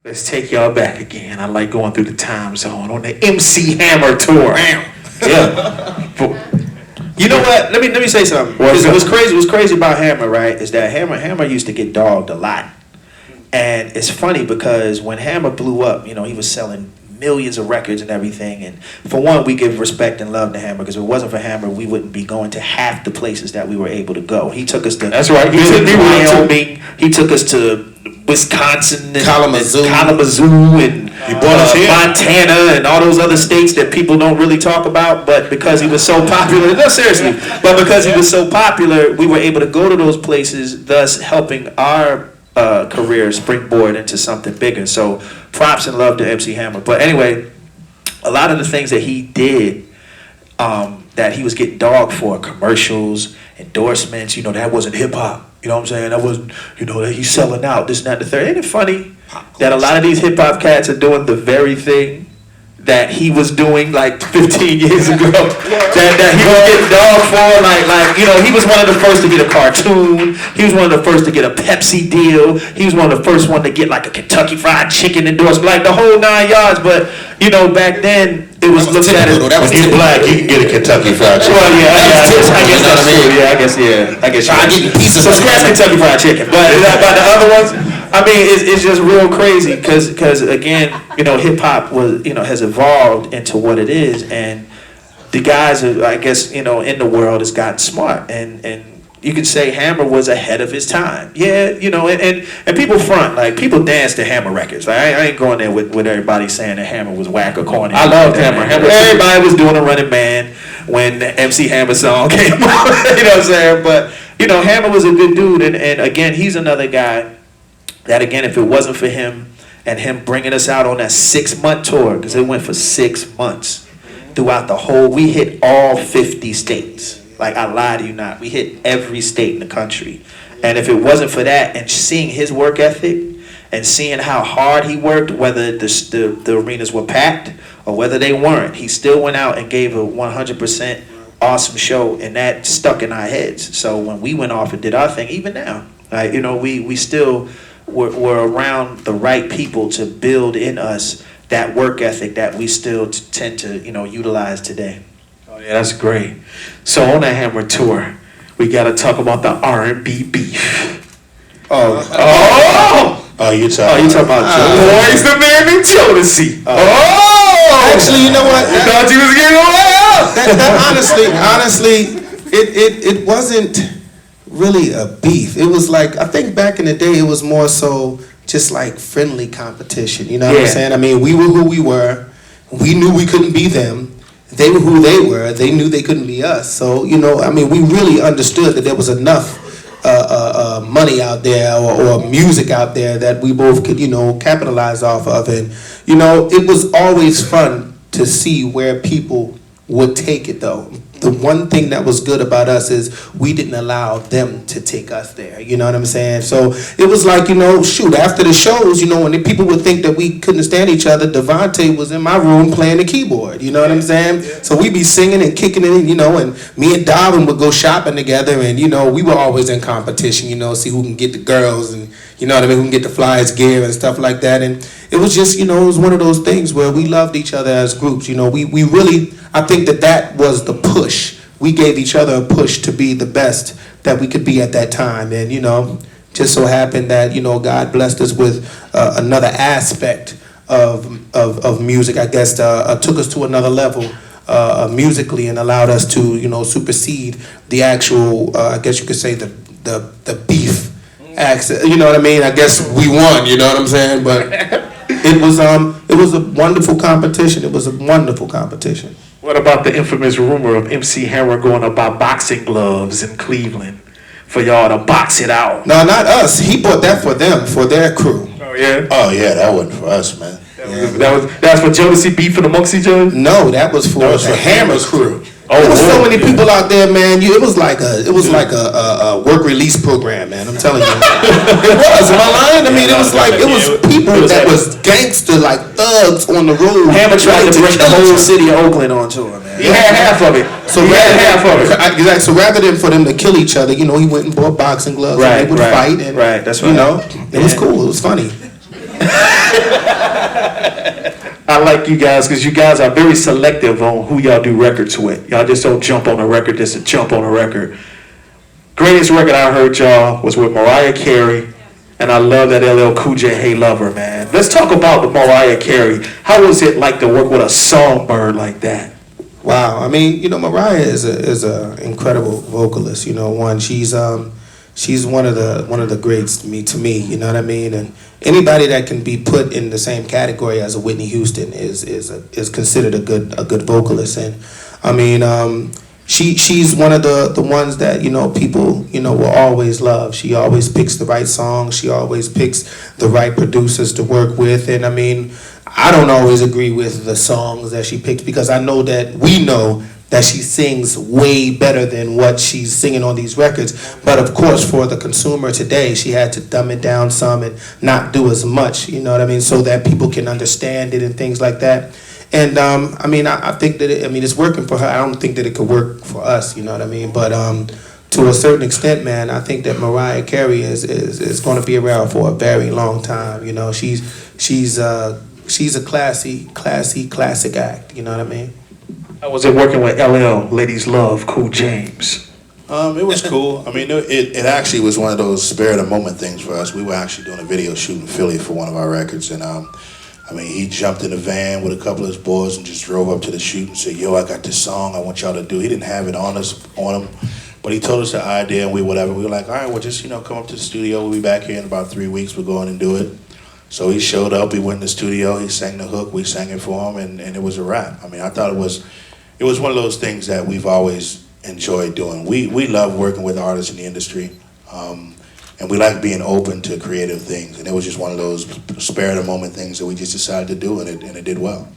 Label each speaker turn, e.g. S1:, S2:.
S1: Let's take y'all back again. I like going through the time zone on the MC Hammer tour. Yeah.
S2: You know what? Let me say something. What's crazy about Hammer, right? Is that Hammer used to get dogged a lot, and it's funny because when Hammer blew up, you know, he was selling millions of records and everything. And for one, we give respect and love to Hammer because if it wasn't for Hammer, we wouldn't be going to half the places that we were able to go. He took us to
S1: That's right.
S2: He took Wyoming. He took us to Wisconsin and Kalamazoo and Montana and all those other states that people don't really talk about, but because he was so popular, no, seriously, but because he was so popular, we were able to go to those places, thus helping our career springboard into something bigger. So props and love to MC Hammer. But anyway, a lot of the things that he did that he was getting dogged for, commercials, endorsements, you know, that wasn't hip hop. You know what I'm saying? That wasn't, you know, that he's selling out, this and that, and the third. Ain't it funny that a lot of these hip hop cats are doing the very thing that he was doing like 15 years ago, that he was getting dogged for, like, you know, he was one of the first to get a cartoon, he was one of the first to get a Pepsi deal, he was one of the first one to get like a Kentucky Fried Chicken endorsement, like the whole 9 yards, but, you know, back then, it was looked at as,
S3: when you're black, you can get a Kentucky Fried Chicken.
S2: Well, yeah, I guess that's true, yeah, I guess so scratch Kentucky Fried Chicken, but about the other ones, I mean, it's just real crazy because again, you know, hip hop was, you know, has evolved into what it is, and the guys, I guess, you know, in the world has gotten smart, and you could say Hammer was ahead of his time. Yeah, you know, and people front, like people dance to Hammer records. Like, I ain't going there with everybody saying that Hammer was whack or corny.
S1: I loved Hammer.
S2: Everybody was doing a Running Man when the MC Hammer song came out. You know what I'm saying? But you know, Hammer was a good dude, and again, he's another guy that, again, if it wasn't for him and him bringing us out on that 6-month tour, because it went for 6 months throughout the whole, we hit all 50 states. Like, I lie to you not. We hit every state in the country. And if it wasn't for that and seeing his work ethic and seeing how hard he worked, whether the arenas were packed or whether they weren't, he still went out and gave a 100% awesome show, and that stuck in our heads. So when we went off and did our thing, even now, you know, we still were around the right people to build in us that work ethic that we still tend to, you know, utilize today.
S1: Oh yeah, that's great. So on that Hammer tour, we got to talk about the R&B beef.
S3: You talking
S1: about Boyz the Man and Jodeci.
S3: Actually, you know what?
S1: You thought you was getting away up.
S3: That honestly, it wasn't really a beef. It was like, I think back in the day, it was more so just like friendly competition. You know what I'm saying? I mean, we were who we were. We knew we couldn't be them. They were who they were. They knew they couldn't be us. So, you know, I mean, we really understood that there was enough money out there or music out there that we both could, you know, capitalize off of. And, you know, it was always fun to see where people would take it, though. The one thing that was good about us is we didn't allow them to take us there. You know what I'm saying? So it was like, you know, shoot, after the shows, you know, when people would think that we couldn't stand each other, Devontae was in my room playing the keyboard. You know what I'm saying? So we'd be singing and kicking it, you know, and me and Darwin would go shopping together, and, you know, we were always in competition, you know, see who can get the girls and, you know what I mean, who can get the flyers gear and stuff like that. And it was just, you know, it was one of those things where we loved each other as groups. You know, we really, I think that was the push. We gave each other a push to be the best that we could be at that time. And, you know, just so happened that, you know, God blessed us with another aspect of music, I guess, took us to another level musically and allowed us to, you know, supersede the actual, I guess you could say, the beef acts. You know what I mean? I guess we won, you know what I'm saying? But it was a wonderful competition. It was a wonderful competition.
S1: What about the infamous rumor of MC Hammer going to buy boxing gloves in Cleveland for y'all to box it out?
S3: No, not us. He bought that for them, for their crew.
S1: Oh yeah?
S3: Oh yeah, that wasn't for us, man.
S1: That's for Jodeci beefing amongst each other?
S3: No, that was for the Hammer crew.
S1: Oh,
S3: there was so many people out there, man. It was like a work release program, man. I'm telling you. It was. Am I lying? I mean, it was people that was gangster, like thugs on the road.
S2: Hammer tried to bring the whole city of Oakland on tour, man.
S1: He had half of it.
S3: So rather than for them to kill each other, you know, he went and bought boxing gloves and they would fight. And,
S2: that's right.
S3: You know, it was cool. It was funny.
S1: I like you guys because you guys are very selective on who y'all do records with. Y'all just don't jump on a record just to jump on a record. Greatest record I heard y'all was with Mariah Carey, and I love that LL Cool J Hey Lover, man. Let's talk about the Mariah Carey. How was it like to work with a songbird like that?
S3: Wow, I mean, you know, Mariah is a incredible vocalist. You know, she's one of the greats to me. You know what I mean? And anybody that can be put in the same category as a Whitney Houston is considered a good vocalist. And I mean, she's one of the ones that, you know, people, you know, will always love. She always picks the right songs. She always picks the right producers to work with. And I mean, I don't always agree with the songs that she picks because we know that she sings way better than what she's singing on these records. But of course, for the consumer today, she had to dumb it down some and not do as much, you know what I mean, so that people can understand it and things like that. And I mean, I think that it's working for her. I don't think that it could work for us, you know what I mean. But to a certain extent, man, I think that Mariah Carey is going to be around for a very long time. You know, she's a classic act. You know what I mean.
S1: How was it working with LL, Ladies Love, Cool James?
S4: It was cool. I mean, it actually was one of those spare of the moment things for us. We were actually doing a video shoot in Philly for one of our records, and I mean, he jumped in the van with a couple of his boys and just drove up to the shoot and said, "Yo, I got this song I want y'all to do." He didn't have it on him, but he told us the idea, and we were like, "All right, well, just come up to the studio. We'll be back here in about 3 weeks. We'll go in and do it." So he showed up. He went in the studio. He sang the hook. We sang it for him, and it was a wrap. I mean, I thought it was one of those things that we've always enjoyed doing. We love working with artists in the industry, and we like being open to creative things. And it was just one of those spare of the moment things that we just decided to do, and it did well.